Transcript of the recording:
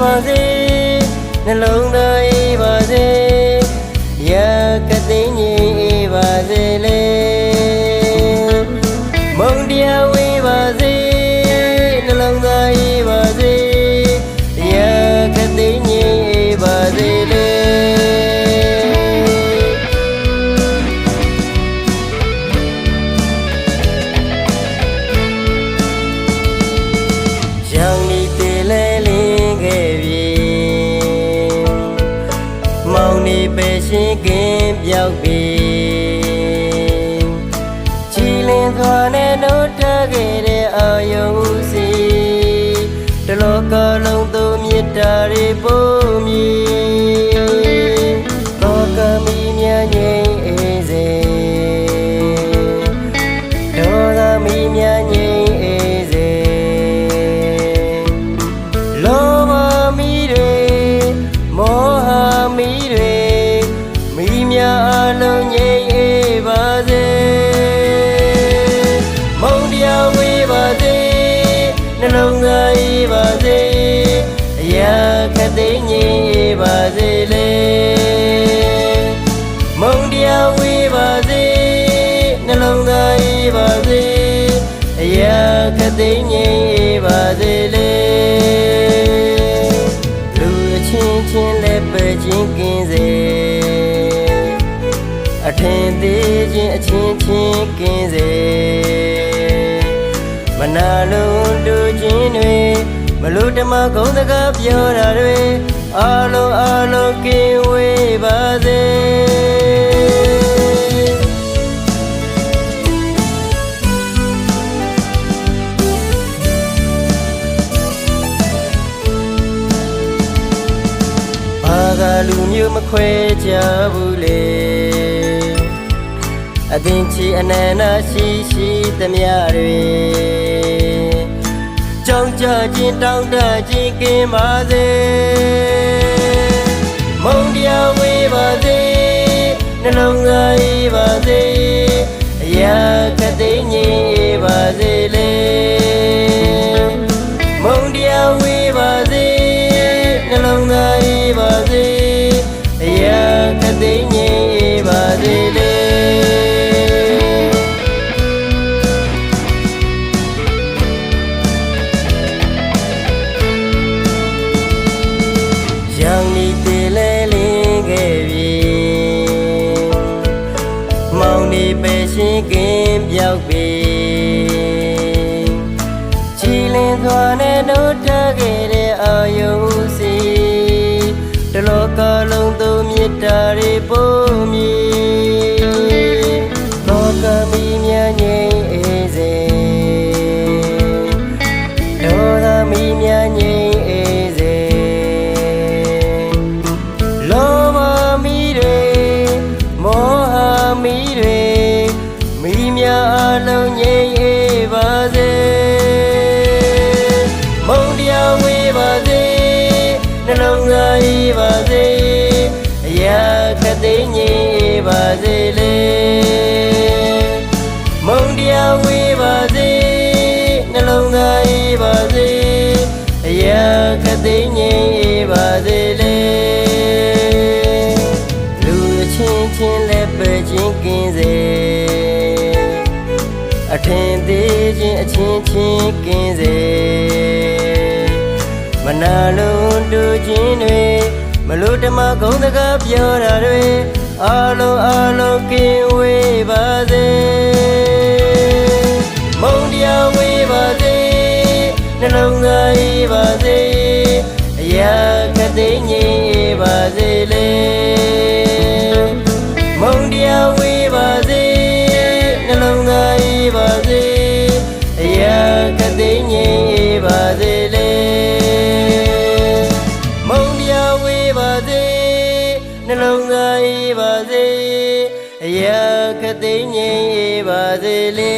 ပါစေနှလုံးသားအေးပါစေရာကသိငြိမ်အေးပါစေလေမုံတရားဝေးပါစေနှလုံးသားအေးပါစေရာကသိငြိမ်အေးပါစေလေရောင်နီတေလဲလင်းခဲ့ပြီမောင်နေပဲရှင်းကင်းပြောက်ပြီချီလင်းသွားနဲ့တို့ထားခဲ့တဲ့အာယုံစီတလောကလုံးသူမြတ်တာတွေပုံမြည်လောကမီမြငြိမ်အေးစေဒေါသမီမြငြိမ်အေးစေလောဘမီတွေမောဟမီတွေမိမြအလုံးငြိမ်အေးပါစေမုံတရားဝေးပါစေနှလုံးသားအေးပါစေအရာခတ်သိငြိမ်အေးပါစေလေမုံတရားဝေးပါစေနှလုံးသားအေးပါစေအရာခတ်သိငြိမ်အေးပါစေလေလူအချင်းချင်းလက်ပဲချင်းကင်းစေအထင်သေးခြင်းအချင်းချင်းကင်းစေမနာလုံးတို့ချင်းတွေမလို့ဓမ္မဂုဏ်စကားပြောတာတွေအလုံးကင်းဝေးပါစေဘာကလူမျိုးမခွဲကြဘူးလေအသင်ချီအနန္တရှိသမျှတွေကြောင်းကြခြင်းတောင်းတခြင်းကင်းပါစေမုံတရားဝေးပါစေနှလုံးသားအေးပါစေအရာကသိငြိမ်အေးပါစေလေမုံတရားဝေးပါစေနှလုံးသားအေးပါစေအရာကသိငြိမ်အေးပါစေလေရောင်နီတေလဲလင်းခဲ့ပြီမောင်နေပဲရှင်းကင်းပြောက်ပြီချီလင်းသွားနဲ့တို့ထားခဲ့တဲ့အာယုံစီတလောကလုံးသူမြတ်တာတွေပုံမြည်လောကမီမြငြိမ်အေးစေဒေါသမီမြငြိမ်အေးစေလောဘမီတွေမောဟမီတွေမိမြအလုံးငြိမ်အေးပါစေမုံတရားဝေးပါစေနှလုံးသားအေးပါစေအရာခတ်သိငြိမ်အေးပါစေလေမုံတရားဝေးပါစေနှလုံးသားအေးပါစေအရာခတ်သိငြိမ်အေးပါစေလေလူအချင်းချင်းလက်ပဲချင်းကင်းစေအထင်သေးခြင်းအချင်းချင်းကင်းစေမနာလုံးတို့ချင်းတွေမလို့ဓမ္မဂုဏ်စကားပြောတာတွေအလုံးကင်းဝေးပါစေမုံတရားဝေးပါစေနှလုံးသားအေးပါစေအရာကသိငြိမ်အေးပါစေလေမုံတရားဝေးပါစေနှလုံးသားအေးပါစေအရာကသိငြိမ်အေးပါစေလေမုံတရားဝေးပါစေနှလုံးသားအေးပါစေအရာကသိငြိမ်အေးပါစေလေ